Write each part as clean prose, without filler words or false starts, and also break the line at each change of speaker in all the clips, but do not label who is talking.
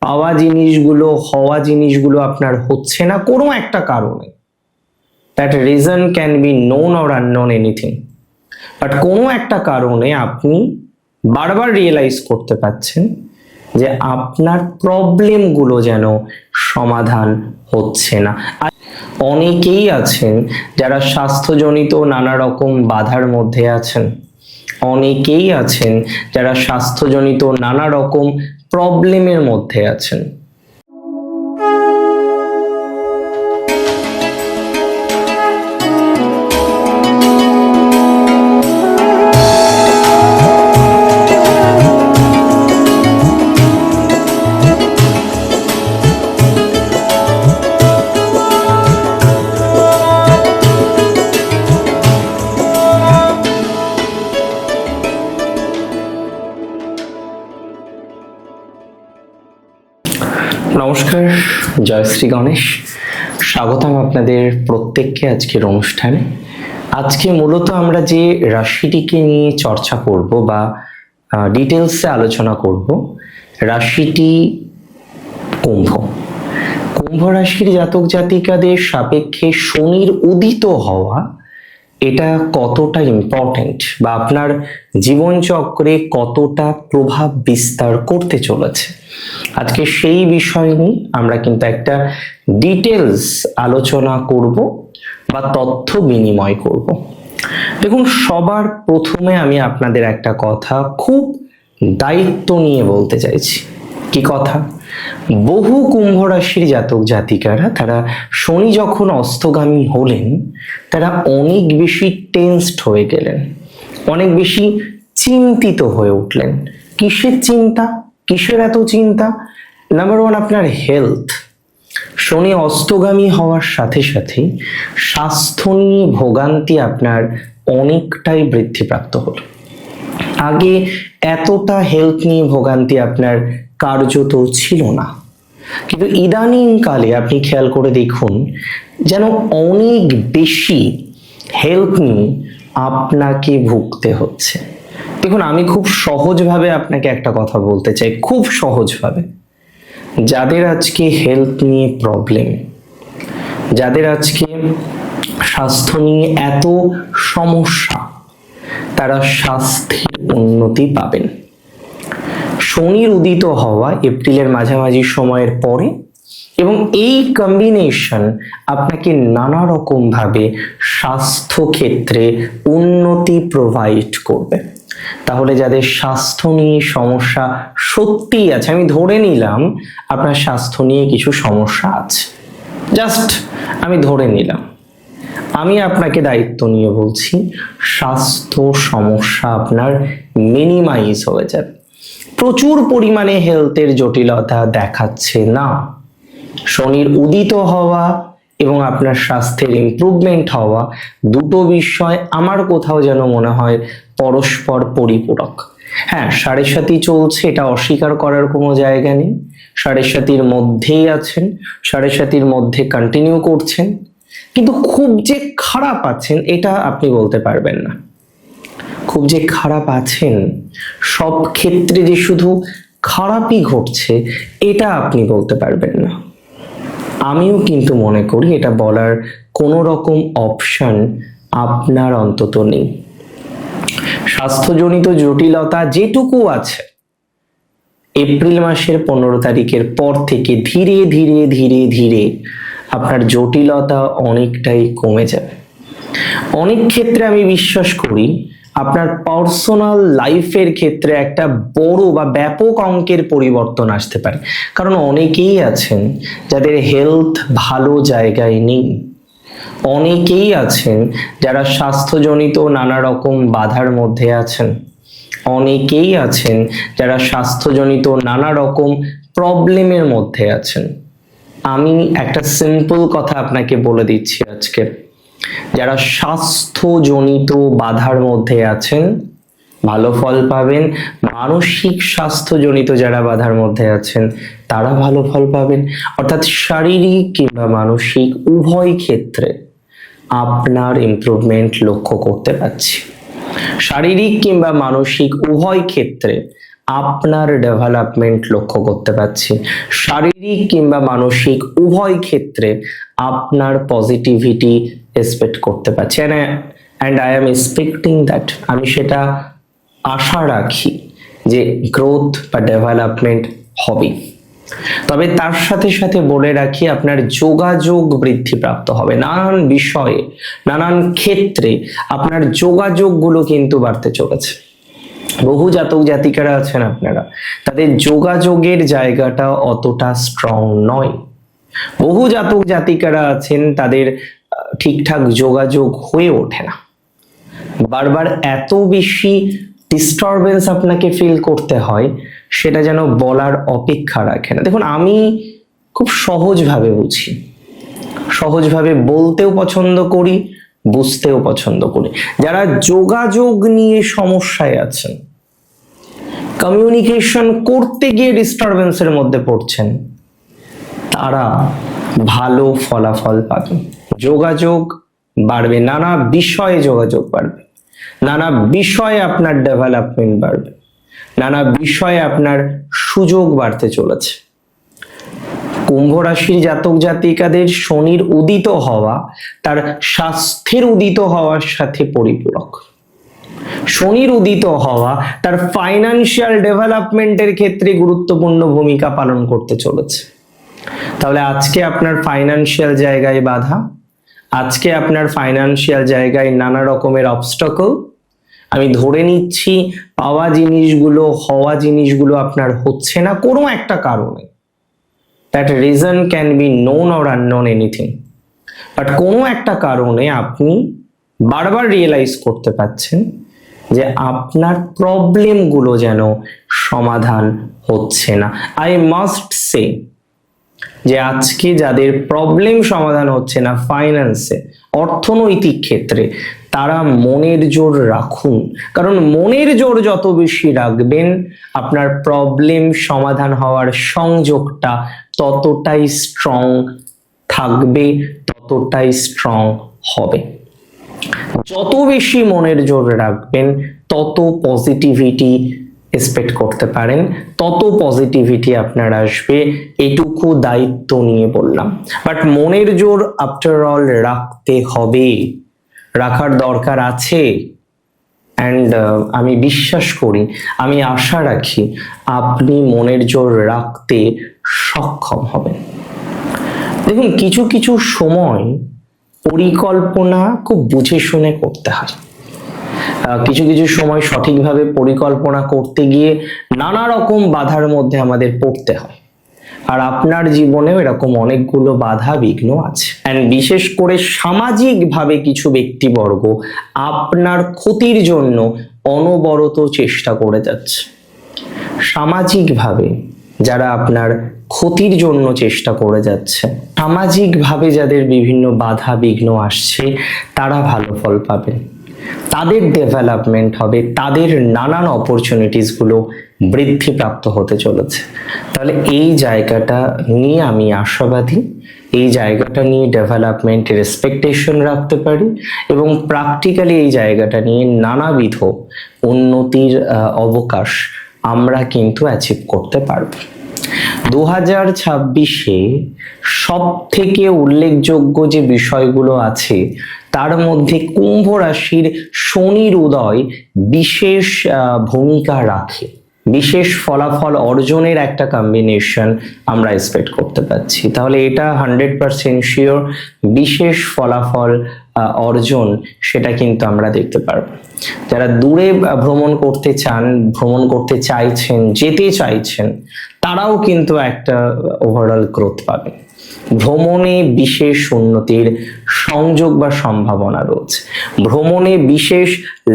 পাওয়া জিনিসগুলো, হওয়া জিনিসগুলো আপনার হচ্ছে না কোনো একটা কারণে। That reason can be known or unknown anything, but কোনো একটা কারণে আপনি বারবার রিয়েলাইজ করতে পারছেন যে আপনার প্রবলেমগুলো যেন সমাধান হচ্ছে না। আর অনেকেই আছেন যারা স্বাস্থ্যজনিত নানা রকম বাধার মধ্যে আছেন, অনেকেই আছেন যারা স্বাস্থ্যজনিত নানা রকম প্রবলেমের মধ্যে আছেন। নমস্কার, জয় শ্রী গণেশ। স্বাগতম আপনাদের প্রত্যেককে আজকের অনুষ্ঠানে। আজকে মূলত আমরা যে রাশিটিকে নিয়ে চর্চা করব বা ডিটেলসে আলোচনা করব, রাশিটি কুম্ভ। কুম্ভ রাশির জাতক জাতিকাদের সাপেক্ষে শনির উদিত হওয়া এটা কতটা ইম্পর্টেন্ট বা আপনার জীবনচক্রে কতটা প্রভাব বিস্তার করতে চলেছে, আজকে সেই বিষয় নিয়ে আমরা কিন্তু একটা ডিটেলস আলোচনা করব বা তথ্য বিনিময় করব। দেখুন, সবার প্রথমে আমি আপনাদের একটা কথা খুব দায়িত্ব নিয়ে বলতে চাইছি। কি কথা? বহু কুম্ভ রাশির জাতক জাতিকারা তারা শনি যখন অস্তগামী হলেন তারা অনেক বেশি টেনসড হয়ে গেলেন, অনেক বেশি চিন্তিত হয়ে উঠলেন। কিসের চিন্তা, কিসের এত চিন্তা? নাম্বার ওয়ান, আপনার হেলথ। শনি অস্তগামী হওয়ার সাথে সাথে স্বাস্থ্য নিয়ে ভোগান্তি আপনার অনেকটাই বৃদ্ধিপ্রাপ্ত হলো। আগে এতটা হেলথ নিয়ে ভোগান্তি আপনার কার্যত ছিল না, কিন্তু ইদানিং কালে আপনি খেয়াল করে দেখুন যেন অনেক বেশি হেলথ নিয়ে আপনাকে ভুগতে হচ্ছে। দেখুন, আমি খুব সহজভাবে আপনাকে একটা কথা বলতে চাই, খুব সহজভাবে। যাদের আজকে হেলথ নিয়ে প্রবলেম, যাদের আজকে স্বাস্থ্য নিয়ে এত সমস্যা, তারা স্বাস্থ্যের উন্নতি পাবেন। শনির উদিত হওয়া এপ্রিলের মাঝামাঝি সময়ের পরে এবং এই কম্বিনেশন আপনাকে নানা রকম ভাবে স্বাস্থ্য ক্ষেত্রে উন্নতি প্রোভাইড করবে। তাহলে যাদের স্বাস্থ্য নিয়ে সমস্যা সত্যিই আছে, আমি ধরে নিলাম আপনার স্বাস্থ্য নিয়ে কিছু সমস্যা আছে, জাস্ট আমি ধরে নিলাম, আমি আপনাকে দায়িত্ব নিয়ে বলছি স্বাস্থ্য সমস্যা আপনার মিনিমাইজ হয়ে যাবে। প্রচুর পরিমাণে হেলথের জটিলতা দেখাচ্ছে না। শনির উদিত হওয়া এবং আপনার স্বাস্থ্যের ইমপ্রুভমেন্ট হওয়া দুটো বিষয় আমার কোথাও যেন মনে হয় পরস্পর পরিপূরক। হ্যাঁ, সাড়ে সাতি চলছে, এটা অস্বীকার করার কোনো জায়গা নেই। সাড়ে সাতির মধ্যেই আছেন, সাড়ে সাতির মধ্যে কন্টিনিউ করছেন, কিন্তু খুব যে খারাপ আছেন এটা আপনি বলতে পারবেন না। খুব যে খারাপ আছেন, সব ক্ষেত্রে যে শুধু খারাপই ঘটছে এটা আপনি বলতে পারবেন না। আমিও কিন্তু মনে করি এটা বলার কোনো রকম অপশন আপনার অন্তত নেই। স্বাস্থ্যজনিত জটিলতা যেটুকু আছে এপ্রিল মাসের 15 তারিখের পর থেকে ধীরে ধীরে ধীরে ধীরে আপনার জটিলতা অনেকটাই কমে যাবে। অনেক ক্ষেত্রে আমি বিশ্বাস করি আপনার পার্সোনাল লাইফের ক্ষেত্রে একটা বড় বা ব্যাপক অঙ্কের পরিবর্তন আসতে পারে। কারণ অনেকেই আছেন যাদের হেলথ ভালো জায়গায় নেই, অনেকেই আছেন যারা স্বাস্থ্যজনিত নানা রকম বাধার মধ্যে আছেন, অনেকেই আছেন যারা স্বাস্থ্যজনিত নানা রকম প্রবলেমের মধ্যে আছেন। আমি একটা সিম্পল কথা আপনাকে বলে দিচ্ছি আজকে, যারা স্বাস্থ্যজনিত বাধার মধ্যে আছেন ভালো ফল পাবেন। মানসিক স্বাস্থ্যজনিত যারা বাধার মধ্যে আছেন তারা ভালো ফল পাবেন। অর্থাৎ শারীরিক কিংবা মানসিক উভয় ক্ষেত্রে আপনার ইমপ্রুভমেন্ট লক্ষ্য করতে পারছি। শারীরিক কিংবা মানসিক উভয় ক্ষেত্রে আপনার ডেভেলপমেন্ট লক্ষ্য করতে পাচ্ছি। শারীরিক কিংবা মানসিক উভয় ক্ষেত্রে আপনার পজিটিভিটি এক্সপেক্ট করতে পারছি, and I am expecting that, আমি সেটা আশা রাখি যে গ্রোথ বা ডেভেলপমেন্ট হবে। তবে তার সাথে সাথে বলে রাখি, আপনার যোগাযোগ বৃদ্ধিপ্রাপ্ত হবে। নানান বিষয়ে, নানান ক্ষেত্রে আপনার যোগাযোগগুলো কিন্তু বাড়তে চলেছে। বহু জাতক জাতিকারা আছেন আপনারা, তাদের যোগাযোগের জায়গাটা অতটা স্ট্রং নয়। বহু জাতক জাতিকারা আছেন, তাদের ঠিকঠাক যোগাযোগ হয়ে ওঠে না। বারবার এত বেশি ডিস্টারবেন্স আপনাকে ফিল করতে হয়, সেটা যেন বলার অপেক্ষা রাখে না। দেখুন, আমি খুব সহজভাবে বুঝি, সহজভাবে বলতেও পছন্দ করি, বুঝতেও পছন্দ করি। যারা যোগাযোগ নিয়ে সমস্যায় আছেন, কমিউনিকেশন করতে গিয়ে ডিস্টারবেন্সের মধ্যে পড়ছেন, তারা ভালো ফলাফল পাবেন। যোগাযোগ বাড়বে, নানা বিষয়ে যোগাযোগ বাড়বে, নানা বিষয়ে আপনার ডেভেলপমেন্ট বাড়বে, নানা বিষয়ে আপনার সুযোগ বাড়তে চলেছে। কুম্ভ রাশির জাতক জাতিকাদের শনির উদিত হওয়া তার স্বাস্থ্যের উদিত হওয়ার সাথে পরিপূরক। শনির উদিত হওয়া তার ফাইন্যান্সিয়াল ডেভেলপমেন্টের ক্ষেত্রে গুরুত্বপূর্ণ ভূমিকা পালন করতে চলেছে। তাহলে আজকে আপনার ফাইন্যান্সিয়াল জায়গায় বাধা, আজকে আপনার ফাইন্যান্সিয়াল জায়গায় নানা রকমের অবস্টাকল, আমি ধরে নিচ্ছি পাওয়া জিনিসগুলো, হওয়া জিনিসগুলো আপনার হচ্ছে না কোনো একটা কারণে। That reason can be known or unknown anything, but কোনো একটা কারণে আপনি বারবার রিয়েলাইজ করতে পাচ্ছেন যে আপনার প্রবলেমগুলো যেন সমাধান হচ্ছে না। আই মাস্ট সে যে আজকে যাদের প্রবলেম সমাধান হচ্ছে না ফাইন্যান্সে, অর্থনৈতিক ক্ষেত্রে, তারা মনের জোর রাখুন। কারণ মনের জোর যত বেশি রাখবেন, আপনার প্রবলেম সমাধান হওয়ার সংযোগটা ততটাই স্ট্রং থাকবে, ততটাই স্ট্রং হবে। যত বেশি মনের জোর রাখবেন, তত পজিটিভিটি এক্সপেক্ট করতে পারেন, তত পজিটিভিটি আপনার আসবে। এটুকু দায়িত্ব নিয়ে বললাম। বাট মনের জোর আফটার অল রাখতে হবে, রাখার দরকার আছে। অ্যান্ড আমি বিশ্বাস করি, আমি আশা রাখি আপনি মনের জোর রাখতে সক্ষম হবেন। দেখুন, কিছু কিছু সময় পরিকল্পনা খুব বুঝে শুনে করতে হয়। কিছু কিছু সময় সঠিকভাবে পরিকল্পনা করতে গিয়ে নানা রকম বাধার মধ্যে আমাদের পড়তে হয়। আর আপনার জীবনেও এরকম অনেকগুলো বাধা বিঘ্ন আছে। এন্ড বিশেষ করে সামাজিকভাবে কিছু ব্যক্তিবর্গ আপনার ক্ষতির জন্য অনবরত চেষ্টা করে যাচ্ছে। সামাজিকভাবে যারা আপনার ক্ষতির জন্য চেষ্টা করে যাচ্ছে, সামাজিকভাবে যাদের বিভিন্ন বাধা বিঘ্ন আসছে, তারা ভালো ফল পাবেন, তাদের ডেভেলপমেন্ট হবে, তাদের নানান অপরচুনিটিস গুলো বৃদ্ধিপ্রাপ্ত হতে চলেছে। তাহলে এই জায়গাটা নিয়ে আমি আশাবাদী, এই জায়গাটা নিয়ে ডেভেলপমেন্টের এক্সপেকটেশন রাখতে পারি এবং প্র্যাকটিক্যালি এই জায়গাটা নিয়ে নানাবিধ উন্নতির অবকাশ আমরা কিন্তু অ্যাচিভ করতে পারব। 2026-এ সব থেকে উল্লেখযোগ্য যে বিষয়গুলো আছে, তার মধ্যে কুম্ভ রাশির শনির উদয় বিশেষ ভূমিকা রাখে। বিশেষ ফলাফল অর্জনের একটা কম্বিনেশন আমরা এক্সপেক্ট করতে পারছি। তাহলে এটা 100% শিওর বিশেষ ফলাফল অর্জন, সেটা কিন্তু আমরা দেখতে পারবো। যারা দূরে ভ্রমণ করতে চান, ভ্রমণ করতে চাইছেন, যেতে চাইছেন, তারাও কিন্তু একটা ওভারঅল গ্রোথ পাবে। ভ্রমণে বিশেষ উন্নতির সংযোগ বা সম্ভাবনা রয়েছে, ভ্রমণে বিশেষ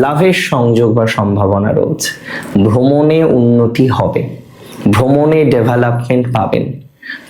লাভের সংযোগ বা সম্ভাবনা রয়েছে, ভ্রমণে উন্নতি হবে, ভ্রমণে ডেভেলপমেন্ট পাবেন,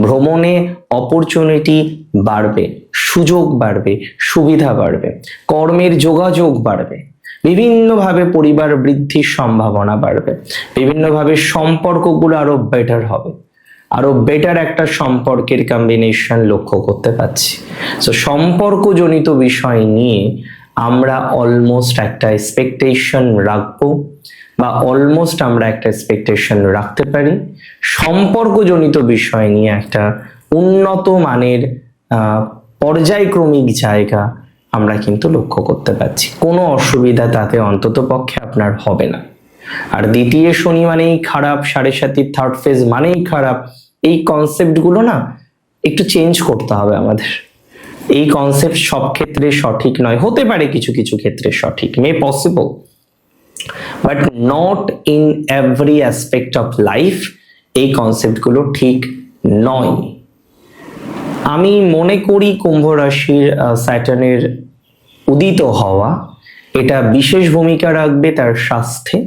ভ্রমণে অপরচুনিটি বাড়বে, সুযোগ বাড়বে, সুবিধা বাড়বে, কর্মের যোগাযোগ বাড়বে, বিভিন্নভাবে পরিবার বৃদ্ধির সম্ভাবনা বাড়বে, বিভিন্নভাবে সম্পর্কগুলো আরো বেটার হবে, আরো বেটার একটা সম্পর্কের কম্বিনেশন লক্ষ্য করতে পাচ্ছি। তো সম্পর্কজনিত বিষয় নিয়ে আমরা অলমোস্ট একটা এক্সপেকটেশন রাখবো বা অলমোস্ট আমরা একটা এক্সপেকটেশন রাখতে পারি সম্পর্কজনিত বিষয় নিয়ে একটা উন্নত মানের পর্যায়ক্রমিক জায়গা আমরা কিন্তু লক্ষ্য করতে পারছি। কোনো অসুবিধা তাতে অন্তত পক্ষে আপনার হবে না। আর দ্বিতীয় শনি মানেই খারাপ, সাড়ে সাতির থার্ড ফেজ মানেই খারাপ, এই কনসেপ্টগুলো না একটু চেঞ্জ করতে হবে আমাদের। এই কনসেপ্ট সব ক্ষেত্রে সঠিক নয়, হতে পারে কিছু কিছু ক্ষেত্রে সঠিক, may possible, but not in every aspect of life এই কনসেপ্টগুলো ঠিক নয়। আমি মনে করি কুম্ভ রাশির স্যাটার্নের উদিত হওয়া এটা বিশেষ ভূমিকা রাখবে তার স্বাস্থ্যে,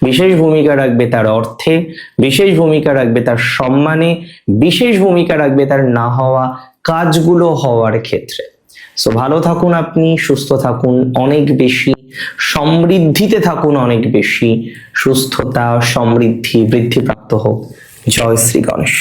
বিশেষ ভূমিকা রাখবে তার অর্থে, বিশেষ ভূমিকা রাখবে তার সম্মানে, বিশেষ ভূমিকা রাখবে তার না হওয়া কাজগুলো হওয়ার ক্ষেত্রে। সো ভালো থাকুন আপনি, সুস্থ থাকুন অনেক বেশি, সমৃদ্ধিতে থাকুন অনেক বেশি, সুস্থতা সমৃদ্ধি বৃদ্ধিপ্রাপ্ত হোক। জয় শ্রী গণেশ।